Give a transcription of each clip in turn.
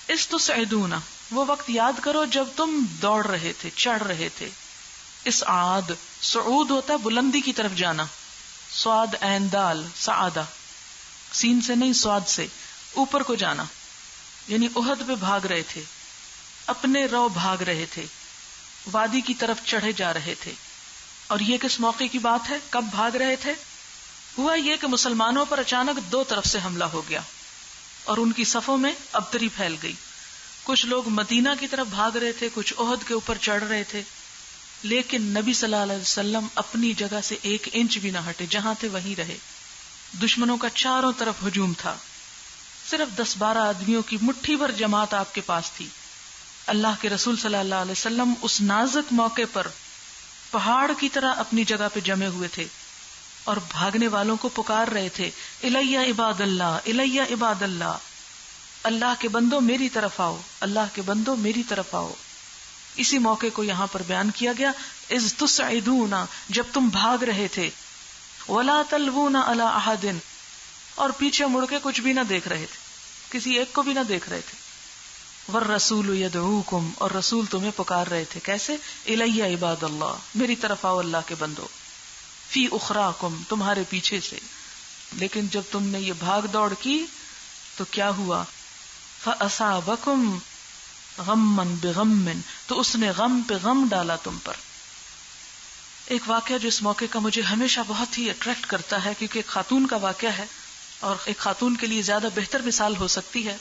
اس تسعدون، وہ وقت یاد کرو جب تم دوڑ رہے تھے، چڑھ رہے تھے. اسعاد، صعود ہوتا ہے بلندی کی طرف جانا، صاد عین دال سعادہ، سین سے نہیں صاد سے، اوپر کو جانا. یعنی احد پہ بھاگ رہے تھے، اپنے رو بھاگ رہے تھے، وادی کی طرف چڑھے جا رہے تھے. اور یہ کس موقع کی بات ہے؟ کب بھاگ رہے تھے؟ ہوا یہ کہ مسلمانوں پر اچانک دو طرف سے حملہ ہو گیا اور ان کی صفوں میں ابتری پھیل گئی. کچھ لوگ مدینہ کی طرف بھاگ رہے تھے، کچھ احد کے اوپر چڑھ رہے تھے، لیکن نبی صلی اللہ علیہ وسلم اپنی جگہ سے 1 انچ بھی نہ ہٹے، جہاں تھے وہیں رہے. دشمنوں کا چاروں طرف ہجوم تھا، صرف 10-12 آدمیوں کی مٹھی بھر جماعت آپ کے پاس تھی. اللہ کے رسول صلی اللہ علیہ وسلم اس نازک موقع پر پہاڑ کی طرح اپنی جگہ پہ جمے ہوئے تھے اور بھاگنے والوں کو پکار رہے تھے، الیہ عباد اللہ، الیہ عباد اللہ، اللہ کے بندوں میری طرف آؤ، اللہ کے بندوں میری طرف آؤ. اسی موقع کو یہاں پر بیان کیا گیا، اذ تسعدون، جب تم بھاگ رہے تھے، ولا تلوون علی احد، اور پیچھے مڑ کے کچھ بھی نہ دیکھ رہے تھے، کسی ایک کو بھی نہ دیکھ رہے تھے. والرسول یدعوکم، اور رسول تمہیں پکار رہے تھے، کیسے؟ الیہ عباد اللہ، میری طرف آؤ اللہ کے بندو، فی اخراکم، تمہارے پیچھے سے. لیکن جب تم نے یہ بھاگ دوڑ کی تو کیا ہوا؟ فاصابکم غما بغم، تو اس نے غم پہ غم ڈالا تم پر. ایک واقعہ جو اس موقع کا مجھے ہمیشہ بہت ہی اٹریکٹ کرتا ہے، کیونکہ ایک خاتون کا واقعہ ہے اور ایک خاتون کے لیے زیادہ بہتر مثال ہو سکتی ہے.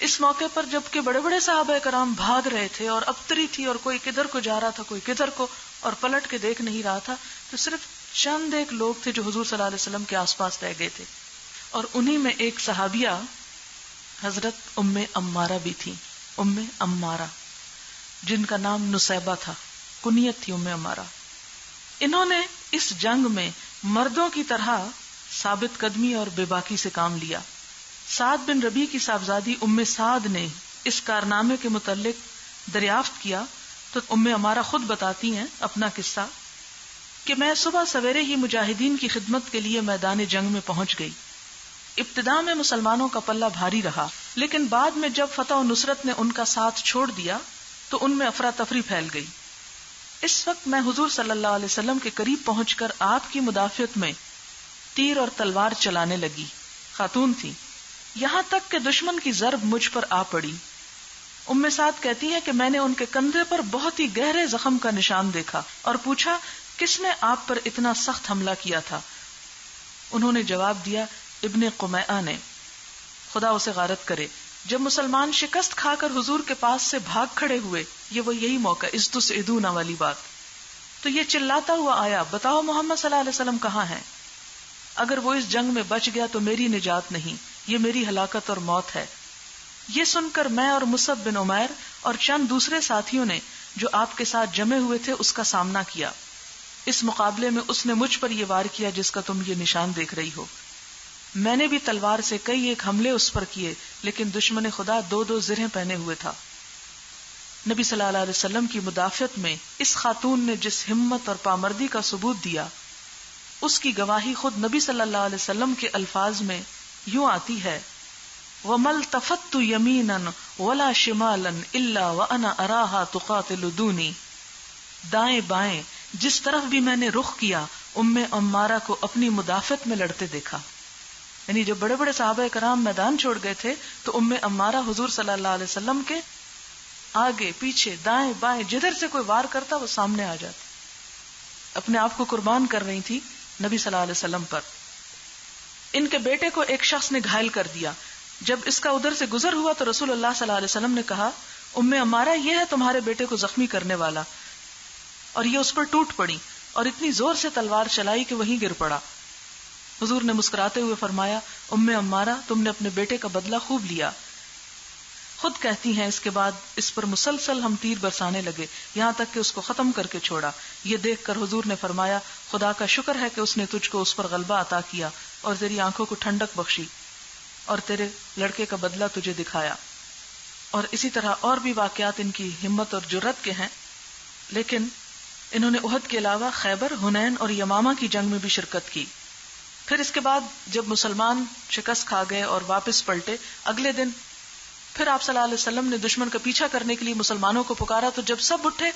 اس موقع پر جب کہ بڑے بڑے صحابہ کرام بھاگ رہے تھے اور ابتری تھی اور کوئی کدھر کو جا رہا تھا کوئی کدھر کو اور پلٹ کے دیکھ نہیں رہا تھا، تو صرف چند ایک لوگ تھے جو حضور صلی اللہ علیہ وسلم کے آس پاس رہ گئے تھے. اور انہی میں ایک صحابیہ حضرت ام عمارہ بھی تھی، ام عمارہ، جن کا نام نصیبہ تھا، کنیت تھی ام عمارہ. انہوں نے اس جنگ میں مردوں کی طرح ثابت قدمی اور بے باکی سے کام لیا. سعد بن ربیع کی صاحبزادی ام سعد نے اس کارنامے کے متعلق دریافت کیا تو ام عمارہ خود بتاتی ہیں اپنا قصہ کہ میں صبح سویرے ہی مجاہدین کی خدمت کے لیے میدان جنگ میں پہنچ گئی. ابتدا میں مسلمانوں کا پلہ بھاری رہا، لیکن بعد میں جب فتح و نصرت نے ان کا ساتھ چھوڑ دیا تو ان میں افراتفری پھیل گئی. اس وقت میں حضور صلی اللہ علیہ وسلم کے قریب پہنچ کر آپ کی مدافعت میں تیر اور تلوار چلانے لگی. خاتون تھی. یہاں تک کہ دشمن کی ضرب مجھ پر آ پڑی. ام سعد کہتی ہے کہ میں نے ان کے کندھے پر بہت ہی گہرے زخم کا نشان دیکھا اور پوچھا کس نے آپ پر اتنا سخت حملہ کیا تھا؟ انہوں نے جواب دیا ابن قمیعہ نے، خدا اسے غارت کرے. جب مسلمان شکست کھا کر حضور کے پاس سے بھاگ کھڑے ہوئے، یہ وہ یہی موقع اذ تسعدون والی بات، تو یہ چلاتا ہوا آیا، بتاؤ محمد صلی اللہ علیہ وسلم کہاں ہیں؟ اگر وہ اس جنگ میں بچ گیا تو میری نجات نہیں، یہ میری ہلاکت اور موت ہے. یہ سن کر میں اور مصعب بن عمیر اور چند دوسرے ساتھیوں نے جو آپ کے ساتھ جمے ہوئے تھے اس کا سامنا کیا. اس مقابلے میں اس نے مجھ پر یہ وار کیا جس کا تم یہ نشان دیکھ رہی ہو. میں نے بھی تلوار سے کئی ایک حملے اس پر کیے، لیکن دشمن خدا 2 زرہیں پہنے ہوئے تھا. نبی صلی اللہ علیہ وسلم کی مدافعت میں اس خاتون نے جس ہمت اور پامردی کا ثبوت دیا، اس کی گواہی خود نبی صلی اللہ علیہ وسلم کے الفاظ میں یوں آتی ہے، وَمَا الْتَفَتُّ يَمِينًا وَلَا شِمَالًا إِلَّا وَأَنَا أَرَاهَا تُقَاتِلُ دُونِي. دائیں بائیں جس طرف بھی میں نے رخ کیا، ام عمارہ کو اپنی مدافعت میں لڑتے دیکھا. یعنی جب بڑے بڑے صحابہ کرام میدان چھوڑ گئے تھے تو ام عمارہ حضور صلی اللہ علیہ وسلم کے آگے پیچھے دائیں بائیں جدھر سے کوئی وار کرتا وہ سامنے آ جاتی، اپنے آپ کو قربان کر رہی تھی نبی صلی اللہ علیہ وسلم پر. ان کے بیٹے کو ایک شخص نے گھائل کر دیا. جب اس کا ادھر سے گزر ہوا تو رسول اللہ صلی اللہ علیہ وسلم نے کہا، ام عمارہ یہ ہے تمہارے بیٹے کو زخمی کرنے والا. اور یہ اس پر ٹوٹ پڑی اور اتنی زور سے تلوار چلائی کہ وہیں گر پڑا. حضور نے مسکراتے ہوئے فرمایا، ام عمارہ تم نے اپنے بیٹے کا بدلہ خوب لیا. خود کہتی ہیں اس کے بعد اس پر مسلسل ہم تیر برسانے لگے یہاں تک کہ اس کو ختم کر کے چھوڑا. یہ دیکھ کر حضور نے فرمایا، خدا کا شکر ہے کہ اس نے تجھ کو اس پر غلبہ عطا کیا اور تیری آنکھوں کو ٹھنڈک بخشی اور تیرے لڑکے کا بدلہ تجھے دکھایا. اور اسی طرح اور بھی واقعات ان کی ہمت اور جرت کے ہیں. لیکن انہوں نے احد کے علاوہ خیبر، حنین اور یمامہ کی جنگ میں بھی شرکت کی. پھر اس کے بعد جب مسلمان شکست کھا گئے اور واپس پلٹے، اگلے دن پھر آپ صلی اللہ علیہ وسلم نے دشمن کا پیچھا کرنے کے لیے مسلمانوں کو پکارا تو جب سب اٹھے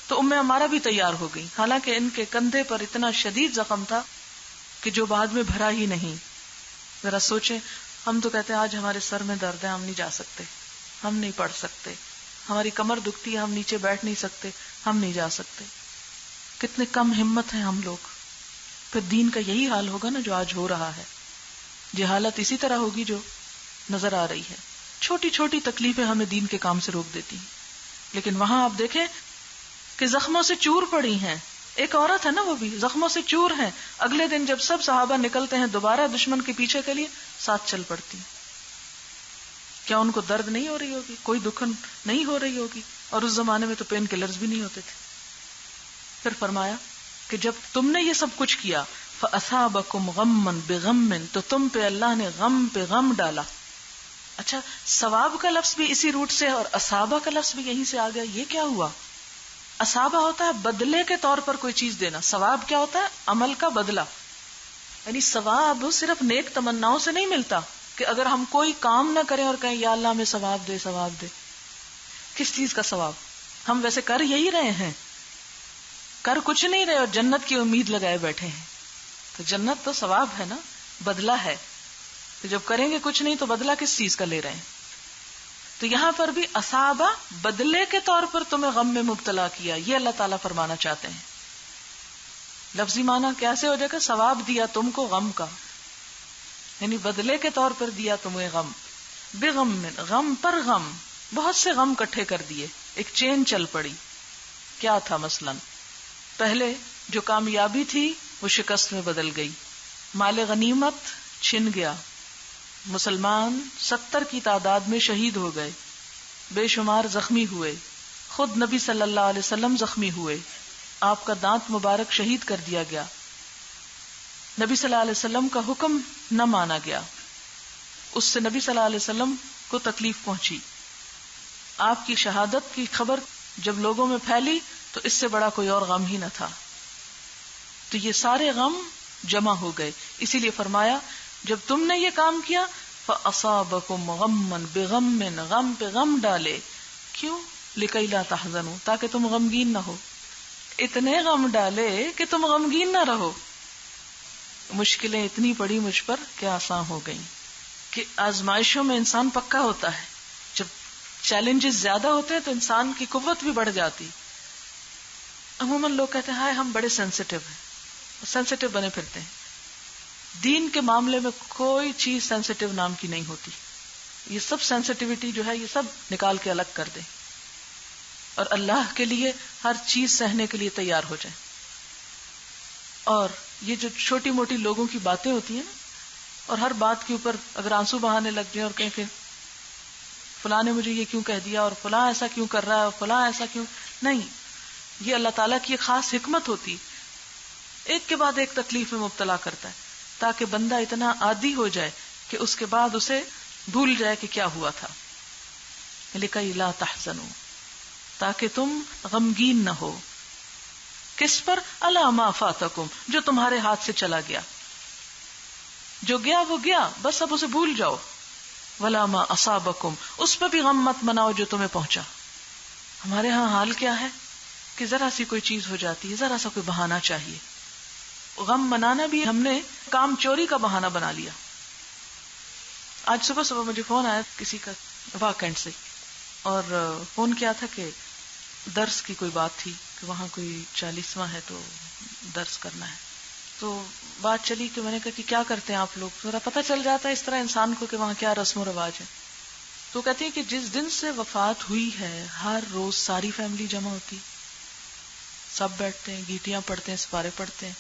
تو ام عمارہ بھی تیار ہو گئی، حالانکہ ان کے کندھے پر اتنا شدید زخم تھا کہ جو بعد میں بھرا ہی نہیں. ذرا سوچیں، ہم تو کہتے ہیں آج ہمارے سر میں درد ہے، ہم نہیں جا سکتے، ہم نہیں پڑھ سکتے، ہماری کمر دکھتی ہے، ہم نیچے بیٹھ نہیں سکتے، ہم نہیں جا سکتے. کتنے کم ہمت ہیں ہم لوگ. پھر دین کا یہی حال ہوگا نا جو آج ہو رہا ہے. جہالت اسی طرح ہوگی جو نظر آ رہی ہے. چھوٹی چھوٹی تکلیفیں ہمیں دین کے کام سے روک دیتی ہیں. لیکن وہاں آپ دیکھیں کہ زخموں سے چور پڑی ہیں. ایک عورت ہے نا، وہ بھی زخموں سے چور ہیں. اگلے دن جب سب صحابہ نکلتے ہیں دوبارہ دشمن کے پیچھے کے لیے، ساتھ چل پڑتی ہیں. کیا ان کو درد نہیں ہو رہی ہوگی؟ کوئی دکھ نہیں ہو رہی ہوگی؟ اور اس زمانے میں تو پین کلرز بھی نہیں ہوتے تھے. پھر فرمایا کہ جب تم نے یہ سب کچھ کیا فَأَصَابَكُمْ غَمًّا بِغَمٍّ، تو تم پہ اللہ نے غم پہ غم ڈالا. اچھا، ثواب کا لفظ بھی اسی روٹ سے اور اصابہ کا لفظ بھی یہیں سے آ گیا. یہ کیا ہوا؟ اصابہ ہوتا ہے بدلے کے طور پر کوئی چیز دینا، ثواب کیا ہوتا ہے؟ عمل کا بدلہ. یعنی ثواب صرف نیک تمناؤں سے نہیں ملتا کہ اگر ہم کوئی کام نہ کریں اور کہیں یا اللہ ہمیں ثواب دے، ثواب دے. کس چیز کا ثواب؟ ہم ویسے کر یہی رہے ہیں، کر کچھ نہیں رہے اور جنت کی امید لگائے بیٹھے ہیں. تو جنت تو ثواب ہے نا، بدلہ ہے. تو جب کریں گے کچھ نہیں تو بدلہ کس چیز کا لے رہے ہیں؟ تو یہاں پر بھی اصابہ بدلے کے طور پر تمہیں غم میں مبتلا کیا، یہ اللہ تعالیٰ فرمانا چاہتے ہیں. لفظی معنی کیسے ہو جائے گا؟ ثواب دیا تم کو غم کا، یعنی بدلے کے طور پر دیا تمہیں غم. بغم، غم پر غم، بہت سے غم کٹھے کر دیے، ایک چین چل پڑی. کیا تھا مثلاً؟ پہلے جو کامیابی تھی وہ شکست میں بدل گئی، مال غنیمت چھن گیا، مسلمان 70 کی تعداد میں شہید ہو گئے، بے شمار زخمی ہوئے، خود نبی صلی اللہ علیہ وسلم زخمی ہوئے، آپ کا دانت مبارک شہید کر دیا گیا، نبی صلی اللہ علیہ وسلم کا حکم نہ مانا گیا، اس سے نبی صلی اللہ علیہ وسلم کو تکلیف پہنچی. آپ کی شہادت کی خبر جب لوگوں میں پھیلی تو اس سے بڑا کوئی اور غم ہی نہ تھا. تو یہ سارے غم جمع ہو گئے. اسی لیے فرمایا جب تم نے یہ کام کیا فَأَصَابَكُمْ غَمًّا بِغَمٍّ، غم پہ غم ڈالے. کیوں؟ لِكَيْ لَا تَحْزَنُوا، تاکہ تم غمگین نہ ہو. اتنے غم ڈالے کہ تم غمگین نہ رہو. مشکلیں اتنی پڑی مجھ پر کہ آسان ہو گئیں. کہ آزمائشوں میں انسان پکا ہوتا ہے، جب چیلنجز زیادہ ہوتے ہیں تو انسان کی قوت بھی بڑھ جاتی. عموماً لوگ کہتے ہیں ہائے ہم بڑے سینسیٹیو ہیں، سینسیٹیو بنے پھرتے ہیں. دین کے معاملے میں کوئی چیز سینسیٹیو نام کی نہیں ہوتی. یہ سب سینسیٹیوٹی جو ہے یہ سب نکال کے الگ کر دیں اور اللہ کے لیے ہر چیز سہنے کے لیے تیار ہو جائیں. اور یہ جو چھوٹی موٹی لوگوں کی باتیں ہوتی ہیں نا، اور ہر بات کے اوپر اگر آنسو بہانے لگ جائیں اور کہیں کہ فلاں نے مجھے یہ کیوں کہہ دیا اور فلاں ایسا کیوں کر رہا ہے اور فلاں ایسا کیوں نہیں، یہ اللہ تعالیٰ کی ایک خاص حکمت ہوتی. ایک کے بعد ایک تکلیف میں مبتلا کرتا ہے تاکہ بندہ اتنا عادی ہو جائے کہ اس کے بعد اسے بھول جائے کہ کیا ہوا تھا. لِكَيْ لَا تَحْزَنُوا، تاکہ تم غمگین نہ ہو. کس پر؟ عَلَىٰ مَا فَاتَكُمْ، جو تمہارے ہاتھ سے چلا گیا. جو گیا وہ گیا، بس اب اسے بھول جاؤ. وَلَا مَا أَصَابَكُمْ، اس پہ بھی غم مت مناؤ جو تمہیں پہنچا. ہمارے ہاں حال کیا ہے کہ ذرا سی کوئی چیز ہو جاتی ہے، ذرا سا کوئی بہانہ چاہیے. غم منانا بھی ہم نے کام چوری کا بہانہ بنا لیا. آج صبح صبح مجھے فون آیا کسی کا واکنڈ سے، اور فون کیا تھا کہ درس کی کوئی بات تھی کہ وہاں کوئی 40واں ہے تو درس کرنا ہے. تو بات چلی کہ میں نے کہا کہ کیا کرتے ہیں آپ لوگ، ذرا پتہ چل جاتا ہے اس طرح انسان کو کہ وہاں کیا رسم و رواج ہے. تو کہتی ہے کہ جس دن سے وفات ہوئی ہے ہر روز ساری فیملی جمع ہوتی، سب بیٹھتے ہیں، گیٹیاں پڑھتے ہیں، سپارے پڑھتے ہیں.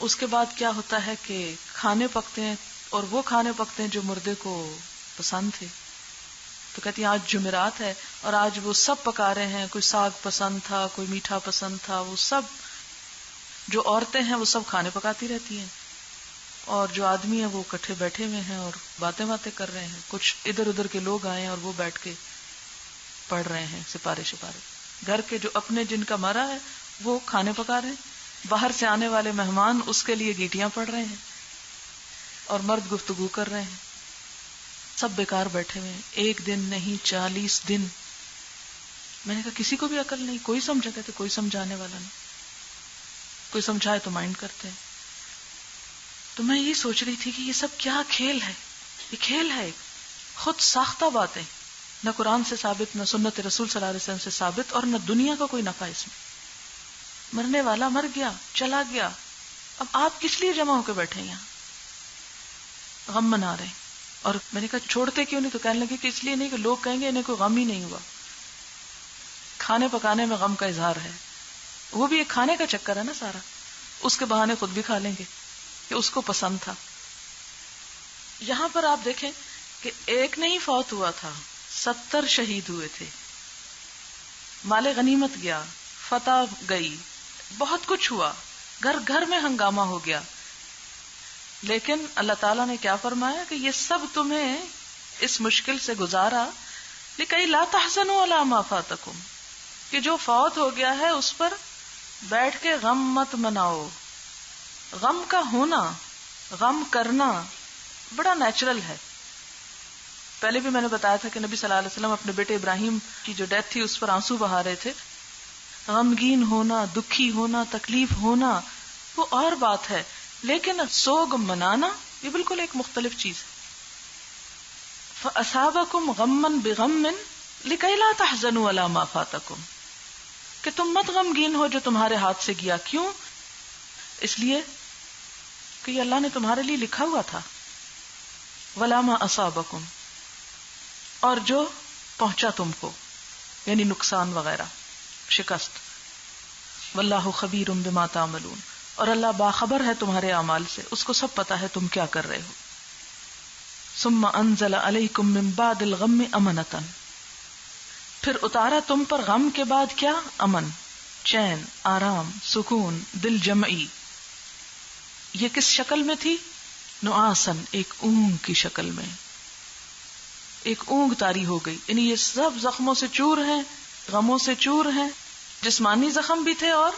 اس کے بعد کیا ہوتا ہے کہ کھانے پکتے ہیں، اور وہ کھانے پکتے ہیں جو مردے کو پسند تھے. تو کہتی ہیں آج جمعرات ہے اور آج وہ سب پکا رہے ہیں، کوئی ساگ پسند تھا، کوئی میٹھا پسند تھا، وہ سب جو عورتیں ہیں وہ سب کھانے پکاتی رہتی ہیں، اور جو آدمی ہیں وہ کٹھے بیٹھے ہوئے ہیں اور باتیں کر رہے ہیں. کچھ ادھر ادھر کے لوگ آئے ہیں اور وہ بیٹھ کے پڑھ رہے ہیں سپارے شپارے. گھر کے جو اپنے جن کا مرا ہے وہ کھانے پکا رہے ہیں، باہر سے آنے والے مہمان اس کے لیے گیٹیاں پڑھ رہے ہیں، اور مرد گفتگو کر رہے ہیں. سب بیکار بیٹھے ہوئے ہیں، 1 دن نہیں 40 دن. میں نے کہا کسی کو بھی عقل نہیں، کوئی سمجھا؟ کہتے کوئی سمجھانے والا نہیں، کوئی سمجھائے تو مائنڈ کرتے ہیں. تو میں یہ سوچ رہی تھی کہ یہ سب کیا کھیل ہے؟ یہ کھیل ہے، خود ساختہ باتیں، نہ قرآن سے ثابت، نہ سنت رسول صلی اللہ علیہ وسلم سے ثابت، اور نہ دنیا کا کوئی نفع اس میں. مرنے والا مر گیا، چلا گیا، اب آپ کس لیے جمع ہو کے بیٹھے ہیں یہاں غم منا رہے ہیں؟ اور میں نے کہا چھوڑتے کیوں نہیں؟ تو کہنے لگے کہ اس لیے نہیں کہ لوگ کہیں گے انہیں کوئی غم ہی نہیں ہوا. کھانے پکانے میں غم کا اظہار ہے، وہ بھی ایک کھانے کا چکر ہے نا سارا، اس کے بہانے خود بھی کھا لیں گے کہ اس کو پسند تھا. یہاں پر آپ دیکھیں کہ ایک نہیں فوت ہوا تھا، 70 شہید ہوئے تھے، مال غنیمت گیا، فتح گئی، بہت کچھ ہوا، گھر گھر میں ہنگامہ ہو گیا. لیکن اللہ تعالیٰ نے کیا فرمایا کہ یہ سب تمہیں اس مشکل سے گزارا لکئی لا تحزنوا علی ما فاتکم، کہ جو فوت ہو گیا ہے اس پر بیٹھ کے غم مت مناؤ. غم کا ہونا، غم کرنا بڑا نیچرل ہے. پہلے بھی میں نے بتایا تھا کہ نبی صلی اللہ علیہ وسلم اپنے بیٹے ابراہیم کی جو ڈیتھ تھی اس پر آنسو بہا رہے تھے. غمگین ہونا، دکھی ہونا، تکلیف ہونا وہ اور بات ہے، لیکن سوگ منانا یہ بالکل ایک مختلف چیز ہے. فَأَصَابَكُمْ غَمًّا بِغَمٍّ لِكَيْ لَا تَحْزَنُوا عَلَى مَا فَاتَكُمْ، کہ تم مت غمگین ہو جو تمہارے ہاتھ سے گیا. کیوں؟ اس لیے کہ یہ اللہ نے تمہارے لیے لکھا ہوا تھا. وَلَا مَا أَصَابَكُمْ، اور جو پہنچا تم کو یعنی نقصان وغیرہ، شکست. واللہ خبیر بما تعملون، اور اللہ باخبر ہے تمہارے اعمال سے، اس کو سب پتا ہے تم کیا کر رہے ہو. ثم انزل علیکم من بعد الغم امنۃ، پھر اتارا تم پر غم کے بعد کیا؟ امن، چین، آرام، سکون، دل جمعی. یہ کس شکل میں تھی؟ نعاسن، ایک اونگ کی شکل میں، ایک اونگ طاری ہو گئی. یعنی یہ سب زخموں سے چور ہیں، غموں سے چور ہیں، جسمانی زخم بھی تھے اور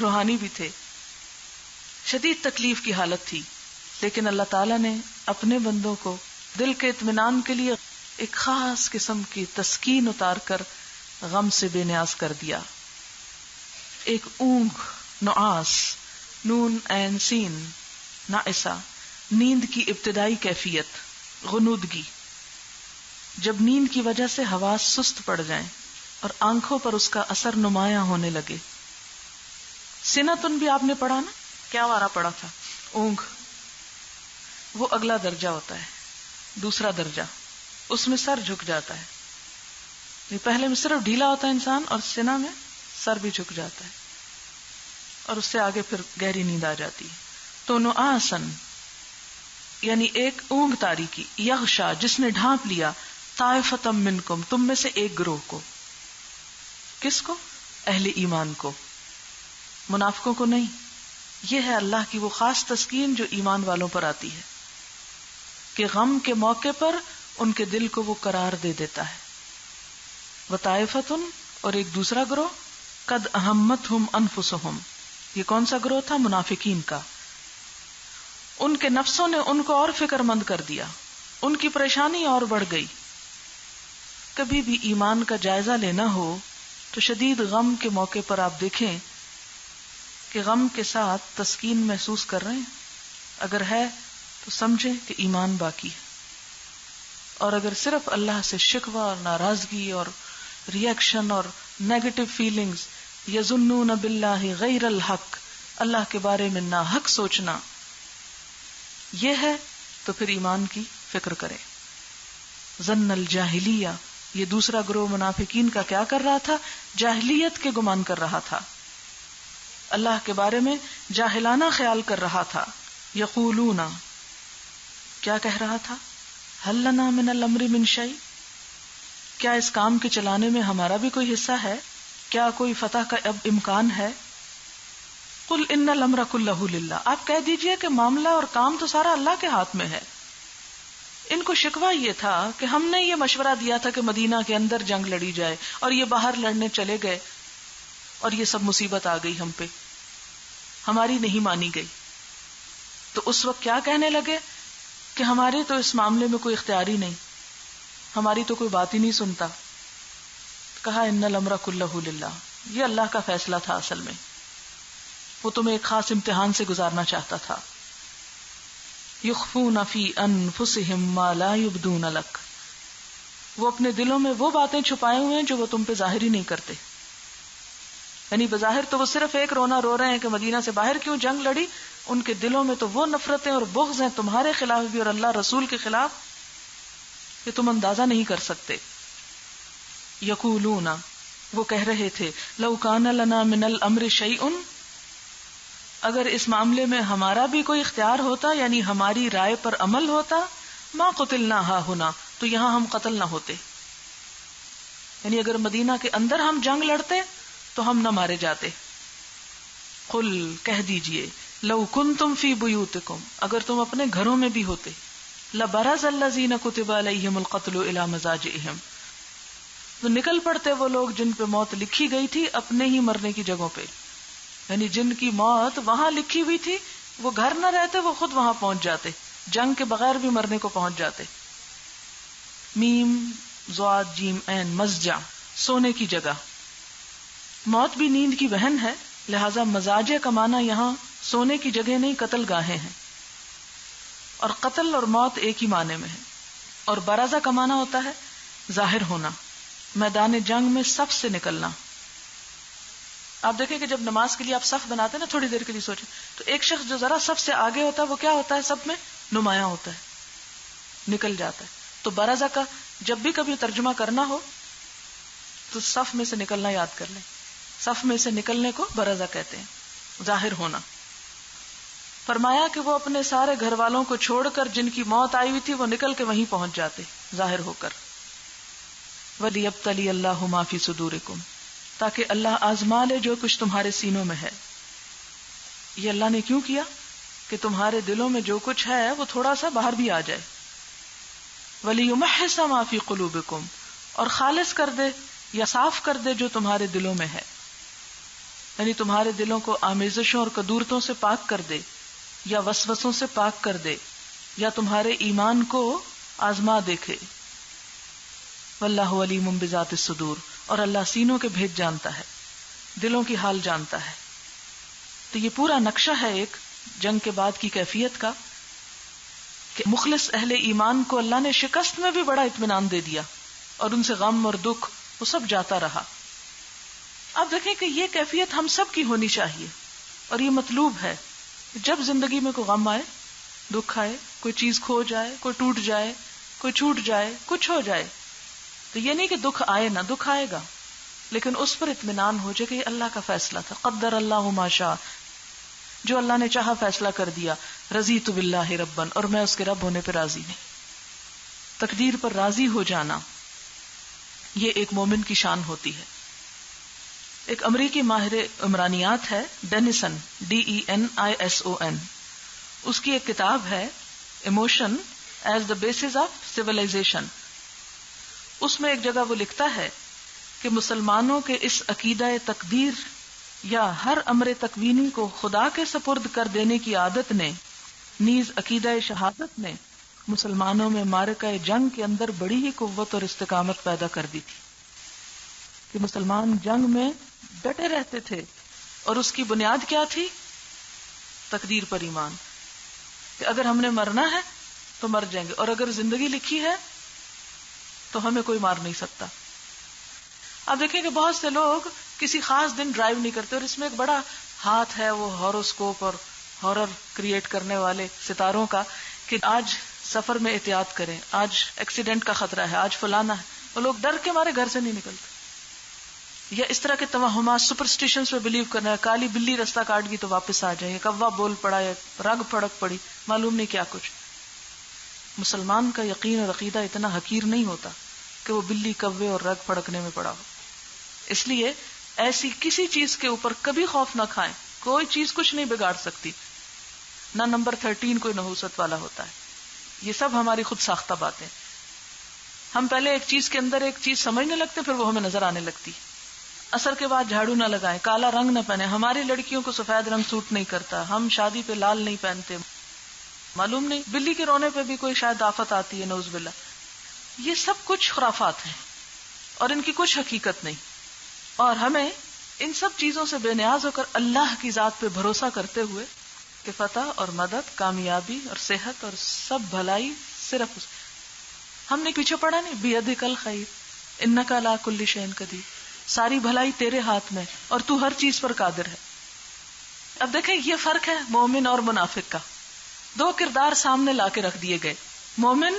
روحانی بھی تھے. شدید تکلیف کی حالت تھی، لیکن اللہ تعالیٰ نے اپنے بندوں کو دل کے اطمینان کے لیے ایک خاص قسم کی تسکین اتار کر غم سے بے نیاز کر دیا. ایک اونگ، نعاس، نون عین سین، نائسہ، نیند کی ابتدائی کیفیت، غنودگی. جب نیند کی وجہ سے حواس سست پڑ جائیں اور آنکھوں پر اس کا اثر نمایاں ہونے لگے. سنتن بھی آپ نے پڑھا نا، کیا وارا پڑھا تھا؟ اونگ. وہ اگلا درجہ ہوتا ہے، دوسرا درجہ، اس میں سر جھک جاتا ہے. یہ پہلے میں صرف ڈھیلا ہوتا ہے انسان، اور سنا میں سر بھی جھک جاتا ہے، اور اس سے آگے پھر گہری نیند آ جاتی ہے. تو نعاسن یعنی ایک اونگ طاری کی، یغشا جس نے ڈھانپ لیا، طائفتم منکم تم میں سے ایک گروہ کو. کس کو؟ اہل ایمان کو، منافقوں کو نہیں. یہ ہے اللہ کی وہ خاص تسکین جو ایمان والوں پر آتی ہے کہ غم کے موقع پر ان کے دل کو وہ قرار دے دیتا ہے. وطائفتن، اور ایک دوسرا گروہ، قد اہمتہم انفسہم، یہ کون سا گروہ تھا؟ منافقین کا. ان کے نفسوں نے ان کو اور فکر مند کر دیا، ان کی پریشانی اور بڑھ گئی. کبھی بھی ایمان کا جائزہ لینا ہو تو شدید غم کے موقع پر آپ دیکھیں کہ غم کے ساتھ تسکین محسوس کر رہے ہیں. اگر ہے تو سمجھیں کہ ایمان باقی ہے، اور اگر صرف اللہ سے شکوہ اور ناراضگی اور ریئیکشن اور نیگیٹو فیلنگز، یظنون باللہ غیر الحق، اللہ کے بارے میں ناحق سوچنا، یہ ہے تو پھر ایمان کی فکر کرے. ظن الجاہلیہ، یہ دوسرا گروہ منافقین کا کیا کر رہا تھا؟ جاہلیت کے گمان کر رہا تھا، اللہ کے بارے میں جاہلانہ خیال کر رہا تھا. یقولون، کیا کہہ رہا تھا؟ حل لنا من الامر من شیء، کیا اس کام کے چلانے میں ہمارا بھی کوئی حصہ ہے؟ کیا کوئی فتح کا اب امکان ہے؟ قل ان الامر کلہ للہ، آپ کہہ دیجئے کہ معاملہ اور کام تو سارا اللہ کے ہاتھ میں ہے. ان کو شکوہ یہ تھا کہ ہم نے یہ مشورہ دیا تھا کہ مدینہ کے اندر جنگ لڑی جائے، اور یہ باہر لڑنے چلے گئے، اور یہ سب مصیبت آ گئی ہم پہ، ہماری نہیں مانی گئی. تو اس وقت کیا کہنے لگے کہ ہمارے تو اس معاملے میں کوئی اختیار ہی نہیں، ہماری تو کوئی بات ہی نہیں سنتا. کہا ان الامر کلہ للہ، یہ اللہ کا فیصلہ تھا. اصل میں وہ تمہیں ایک خاص امتحان سے گزارنا چاہتا تھا. یخفون فی انفسہم ما لا یبدون لک، وہ اپنے دلوں میں وہ باتیں چھپائے ہوئے ہیں جو وہ تم پہ ظاہر ہی نہیں کرتے. یعنی بظاہر تو وہ صرف ایک رونا رو رہے ہیں کہ مدینہ سے باہر کیوں جنگ لڑی، ان کے دلوں میں تو وہ نفرتیں اور بغض ہیں تمہارے خلاف بھی اور اللہ رسول کے خلاف کہ تم اندازہ نہیں کر سکتے. یقولون، وہ کہہ رہے تھے، لو کان لنا من الامر شیء، اگر اس معاملے میں ہمارا بھی کوئی اختیار ہوتا، یعنی ہماری رائے پر عمل ہوتا، ما قتلنا ہا ہونا، تو یہاں ہم قتل نہ ہوتے. یعنی اگر مدینہ کے اندر ہم جنگ لڑتے تو ہم نہ مارے جاتے. قل، کہہ دیجئے، لو کنتم فی بیوتکم، اگر تم اپنے گھروں میں بھی ہوتے، لبرز الذین کتب علیہم القتل الی مضاجعہم، تو نکل پڑتے وہ لوگ جن پہ موت لکھی گئی تھی اپنے ہی مرنے کی جگہوں پہ. یعنی جن کی موت وہاں لکھی ہوئی تھی وہ گھر نہ رہتے، وہ خود وہاں پہنچ جاتے، جنگ کے بغیر بھی مرنے کو پہنچ جاتے. میم ضاد جیم عین، مضجع، سونے کی جگہ. موت بھی نیند کی بہن ہے، لہذا مضاجع کا معنی یہاں سونے کی جگہ نہیں، قتل گاہیں ہیں. اور قتل اور موت ایک ہی معنی میں ہے. اور برازہ کا معنی ہوتا ہے ظاہر ہونا، میدان جنگ میں سب سے نکلنا. آپ دیکھیں کہ جب نماز کے لیے آپ صف بناتے ہیں نا، تھوڑی دیر کے لیے سوچیں تو ایک شخص جو ذرا سب سے آگے ہوتا ہے وہ کیا ہوتا ہے؟ سب میں نمایاں ہوتا ہے، نکل جاتا ہے. تو برازہ کا جب بھی کبھی ترجمہ کرنا ہو تو صف میں سے نکلنا یاد کر لیں. صف میں سے نکلنے کو برازہ کہتے ہیں، ظاہر ہونا. فرمایا کہ وہ اپنے سارے گھر والوں کو چھوڑ کر جن کی موت آئی ہوئی تھی وہ نکل کے وہیں پہنچ جاتے ظاہر ہو کر. وَلِيَبْتَلِيَ اللَّهُ مَا فِي صُدُورِكُمْ، تاکہ اللہ آزما لے جو کچھ تمہارے سینوں میں ہے. یہ اللہ نے کیوں کیا؟ کہ تمہارے دلوں میں جو کچھ ہے وہ تھوڑا سا باہر بھی آ جائے. وَلِيُمَحِّصَ مَا فِي قُلُوبِكُمْ، اور خالص کر دے یا صاف کر دے جو تمہارے دلوں میں ہے. یعنی تمہارے دلوں کو آمیزشوں اور کدورتوں سے پاک کر دے، یا وسوسوں سے پاک کر دے، یا تمہارے ایمان کو آزما دیکھے. واللہ علیم بذات الصدور، اور اللہ سینوں کے بھید جانتا ہے، دلوں کی حال جانتا ہے. تو یہ پورا نقشہ ہے ایک جنگ کے بعد کی کیفیت کا کہ مخلص اہل ایمان کو اللہ نے شکست میں بھی بڑا اطمینان دے دیا، اور ان سے غم اور دکھ وہ سب جاتا رہا. اب دیکھیں کہ یہ کیفیت ہم سب کی ہونی چاہیے، اور یہ مطلوب ہے. جب زندگی میں کوئی غم آئے، دکھ آئے، کوئی چیز کھو جائے، کوئی ٹوٹ جائے، کوئی چھوٹ جائے، کچھ ہو جائے، تو یہ نہیں کہ دکھ آئے نہ، دکھ آئے گا، لیکن اس پر اطمینان ہو جائے کہ یہ اللہ کا فیصلہ تھا. قدر اللہ ما شاء، جو اللہ نے چاہا فیصلہ کر دیا. رضیت باللہ ربا، اور میں اس کے رب ہونے پہ راضی نہیں. تقدیر پر راضی ہو جانا یہ ایک مومن کی شان ہوتی ہے. ایک امریکی ماہر عمرانیات ہے ڈینیسن، DENISON، اس کی ایک کتاب ہے emotion as the basis of civilisation. اس میں ایک جگہ وہ لکھتا ہے کہ مسلمانوں کے اس عقیدہ تقدیر یا ہر امر تکوینی کو خدا کے سپرد کر دینے کی عادت نے، نیز عقیدہ شہادت نے مسلمانوں میں معرکہ جنگ کے اندر بڑی ہی قوت اور استقامت پیدا کر دی تھی. کہ مسلمان جنگ میں ڈٹے رہتے تھے، اور اس کی بنیاد کیا تھی؟ تقدیر پر ایمان، کہ اگر ہم نے مرنا ہے تو مر جائیں گے، اور اگر زندگی لکھی ہے تو ہمیں کوئی مار نہیں سکتا. آپ دیکھیں کہ بہت سے لوگ کسی خاص دن ڈرائیو نہیں کرتے، اور اس میں ایک بڑا ہاتھ ہے وہ ہاروسکوپ اور ہارر کریٹ کرنے والے ستاروں کا کہ آج سفر میں احتیاط کریں، آج ایکسیڈنٹ کا خطرہ ہے، آج فلانا ہے. وہ لوگ ڈر کے مارے گھر سے نہیں نکلتے. یا اس طرح کے توہمات، سپرسٹیشنز پہ بلیو کرنا ہے، کالی بلی رستہ کاٹ گئی تو واپس آ جائے، کوا بول پڑا یا رگ پھڑک پڑی، معلوم نہیں کیا کچھ. مسلمان کا یقین اور عقیدہ اتنا حقیر نہیں ہوتا کہ وہ بلی کوے اور رگ پھڑکنے میں پڑا ہو. اس لیے ایسی کسی چیز کے اوپر کبھی خوف نہ کھائیں. کوئی چیز کچھ نہیں بگاڑ سکتی، نہ نمبر 13 کوئی نحوست والا ہوتا ہے. یہ سب ہماری خود ساختہ باتیں. ہم پہلے ایک چیز کے اندر ایک چیز سمجھنے لگتے، پھر وہ ہمیں نظر آنے لگتی. اثر کے بعد جھاڑو نہ لگائیں، کالا رنگ نہ پہنے. ہماری لڑکیوں کو سفید رنگ سوٹ نہیں کرتا، ہم شادی پہ لال نہیں پہنتے. معلوم نہیں بلی کے رونے پہ بھی کوئی شاید آفت آتی ہے، نعوذ باللہ. یہ سب کچھ خرافات ہیں اور ان کی کچھ حقیقت نہیں. اور ہمیں ان سب چیزوں سے بے نیاز ہو کر اللہ کی ذات پہ بھروسہ کرتے ہوئے کہ فتح اور مدد، کامیابی اور صحت اور سب بھلائی صرف ہم نے پیچھے پڑا نہیں، بیدک الخیر انک علی کل شیء قدیر، ساری بھلائی تیرے ہاتھ میں اور تو ہر چیز پر قادر ہے. اب دیکھیں یہ فرق ہے مومن اور منافق کا. دو کردار سامنے لا کے رکھ دیے گئے. مومن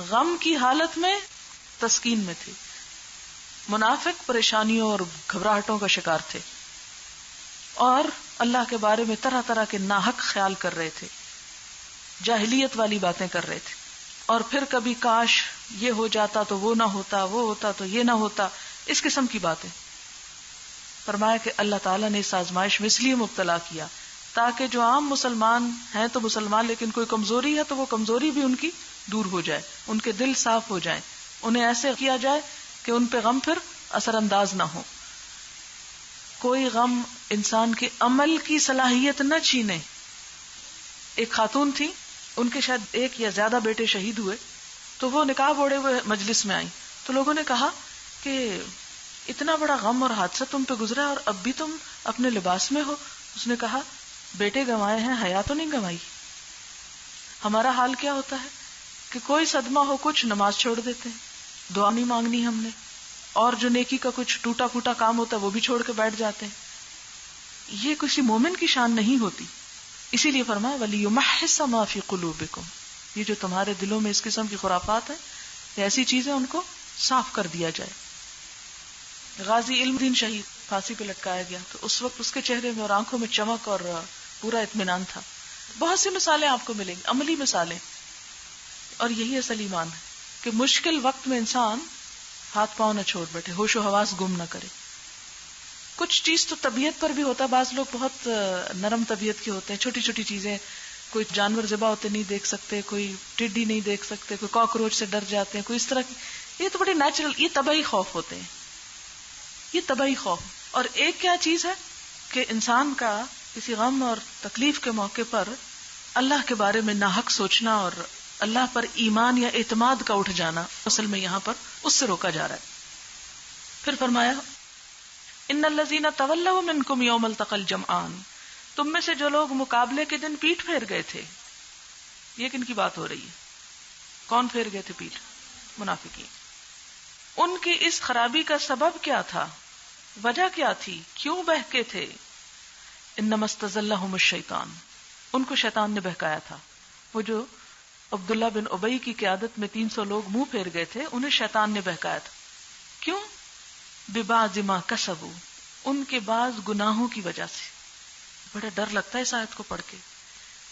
غم کی حالت میں تسکین میں تھے، منافق پریشانیوں اور گھبراہٹوں کا شکار تھے اور اللہ کے بارے میں طرح طرح کے ناحق خیال کر رہے تھے، جاہلیت والی باتیں کر رہے تھے، اور پھر کبھی کاش یہ ہو جاتا تو وہ نہ ہوتا، وہ ہوتا تو یہ نہ ہوتا، اس قسم کی باتیں. فرمایا کہ اللہ تعالیٰ نے اس آزمائش میں اس لیے مبتلا کیا تاکہ جو عام مسلمان ہیں تو مسلمان لیکن کوئی کمزوری ہے تو وہ کمزوری بھی ان کی دور ہو جائے، ان کے دل صاف ہو جائیں، انہیں ایسے کیا جائے کہ ان پہ غم پھر اثر انداز نہ ہو. کوئی غم انسان کے عمل کی صلاحیت نہ چھینے. ایک خاتون تھی، ان کے شاید ایک یا زیادہ بیٹے شہید ہوئے، تو وہ نقاب اوڑے ہوئے مجلس میں آئیں تو لوگوں نے کہا کہ اتنا بڑا غم اور حادثہ تم پہ گزرا اور اب بھی تم اپنے لباس میں ہو. اس نے کہا بیٹے گنوائے ہیں، حیا تو نہیں گنوائی. ہمارا حال کیا ہوتا ہے کہ کوئی صدمہ ہو کچھ نماز چھوڑ دیتے ہیں، دعا نہیں مانگنی ہم نے، اور جو نیکی کا کچھ ٹوٹا پھوٹا کام ہوتا ہے وہ بھی چھوڑ کے بیٹھ جاتے ہیں. یہ کسی مومن کی شان نہیں ہوتی. اسی لیے فرمایا وَلِيُمَحِّصَ مَا فِي قُلُوبِكُمْ، یہ جو تمہارے دلوں میں اس قسم کی خرافات ہیں، ایسی چیزیں ان کو صاف کر دیا جائے. غازی علم دین شہید پھانسی پہ لٹکایا گیا تو اس وقت اس کے چہرے میں اور آنکھوں میں چمک اور پورا اطمینان تھا. بہت سی مثالیں آپ کو ملیں گی، عملی مثالیں. اور یہی اصل ایمان ہے کہ مشکل وقت میں انسان ہاتھ پاؤں نہ چھوڑ بیٹھے، ہوش و حواس گم نہ کرے. کچھ چیز تو طبیعت پر بھی ہوتا ہے، بعض لوگ بہت نرم طبیعت کے ہوتے ہیں، چھوٹی چھوٹی چیزیں، کوئی جانور ذبح ہوتے نہیں دیکھ سکتے، کوئی ٹڈی نہیں دیکھ سکتے، کوئی کاکروچ سے ڈر جاتے ہیں، کوئی اس طرح کی. یہ تو بڑی نیچرل، یہ طبعی خوف ہوتے ہیں، یہ طبعی خوف. اور ایک کیا چیز ہے کہ انسان کا کسی غم اور تکلیف کے موقع پر اللہ کے بارے میں ناحق سوچنا اور اللہ پر ایمان یا اعتماد کا اٹھ جانا، اصل میں یہاں پر اس سے روکا جا رہا ہے. پھر فرمایا ان الذین تولوا منکم یوم التقى الجمعان، تم میں سے جو لوگ مقابلے کے دن پیٹ پھیر گئے تھے. یہ کن کی بات ہو رہی ہے؟ کون پھیر گئے تھے پیٹ؟ منافقین. ان کی اس خرابی کا سبب کیا تھا، وجہ کیا تھی، کیوں بہکے تھے؟ انما استزلهم الشیطان، ان کو شیطان نے بہکایا تھا. وہ جو عبداللہ بن ابی کی قیادت میں 300 لوگ منہ پھیر گئے تھے، انہیں شیطان نے بہکایا تھا. کیوں؟ ببعض ما کسبوا، ان کے بعض گناہوں کی وجہ سے. بڑا ڈر لگتا ہے اس آیت کو پڑھ کے.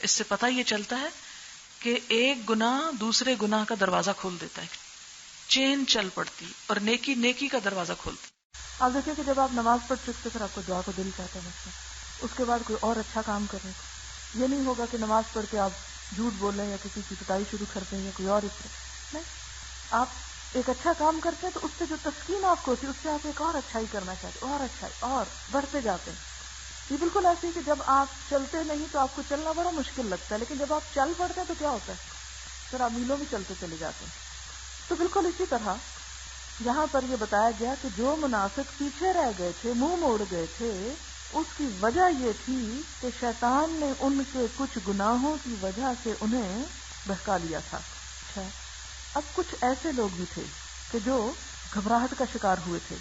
اس سے پتہ یہ چلتا ہے کہ ایک گناہ دوسرے گناہ کا دروازہ کھول دیتا ہے، چین چل پڑتی، اور نیکی نیکی کا دروازہ کھولتی. آپ دیکھیں کہ جب آپ نماز پڑھ چکتے پھر آپ کو دعا کو دل چاہتا ہے مثلا اس کے بعد کوئی اور اچھا کام کرنے کو. یہ نہیں ہوگا کہ نماز پڑھ کے آپ جھوٹ بول رہے ہیں یا کسی کی پٹائی شروع کرتے ہیں یا کوئی اور اس طرح نہیں. آپ ایک اچھا کام کرتے ہیں تو اس سے جو تسکین آپ کو ہوتی ہے اس سے آپ ایک اور اچھائی کرنا چاہتے ہیں، اور اچھائی اور بڑھتے جاتے ہیں. یہ بالکل ایسے ہی کہ جب آپ چلتے نہیں تو آپ کو چلنا بڑا مشکل لگتا ہے، لیکن جب آپ چل پڑتے ہیں تو کیا ہوتا ہے، پھر آپ میلوں میں چلتے چلے جاتے ہیں. تو بالکل اسی طرح یہاں پر یہ بتایا گیا کہ جو منافق پیچھے رہ گئے تھے، منہ موڑ گئے تھے، اس کی وجہ یہ تھی کہ شیطان نے ان کے کچھ گناہوں کی وجہ سے انہیں بہکا لیا تھا. اچھا، اب کچھ ایسے لوگ بھی تھے کہ جو گھبراہٹ کا شکار ہوئے تھے.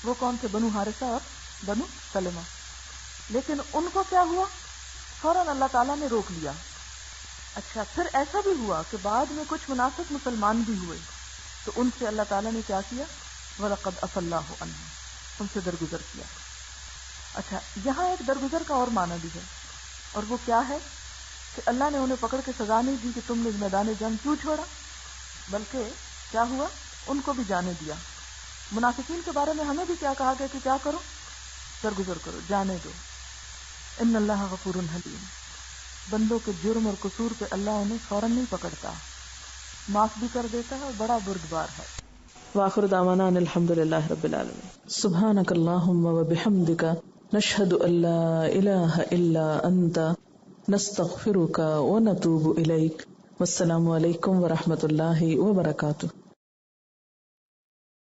وہ کون تھے؟ بنو حارثہ اور بنو سلمہ. لیکن ان کو کیا ہوا؟ فوراً اللہ تعالیٰ نے روک لیا. اچھا، پھر ایسا بھی ہوا کہ بعد میں کچھ منافق مسلمان بھی ہوئے تو ان سے اللہ تعالیٰ نے کیا کیا؟ وَلَقَدْ عَفَا اللَّهُ عَنْهُمْ، ان سے درگزر کیا. اچھا، یہاں ایک درگزر کا اور معنی بھی ہے، اور وہ کیا ہے کہ اللہ نے انہیں پکڑ کے سزا نہیں دی کہ تم نے میدان جنگ کیوں چھوڑا، بلکہ کیا ہوا؟ ان کو بھی جانے دیا. منافقین کے بارے میں ہمیں بھی کیا کہا گیا کہ کیا کرو؟ درگزر کرو، جانے دو. ان اللہ غفور حلیم، بندوں کے جرم اور قصور پہ اللہ انہیں فوراً نہیں پکڑتا، معاف بھی کر دیتا ہے اور بڑا بردبار ہے. وآخر دعوانا ان الحمد للہ رب العالمین. سبحانک اللہم وبحمدک، نشہد ان لا الہ الا انت، نستغفرک ونتوب الیک. والسلام علیکم ورحمۃ اللہ وبرکاتہ.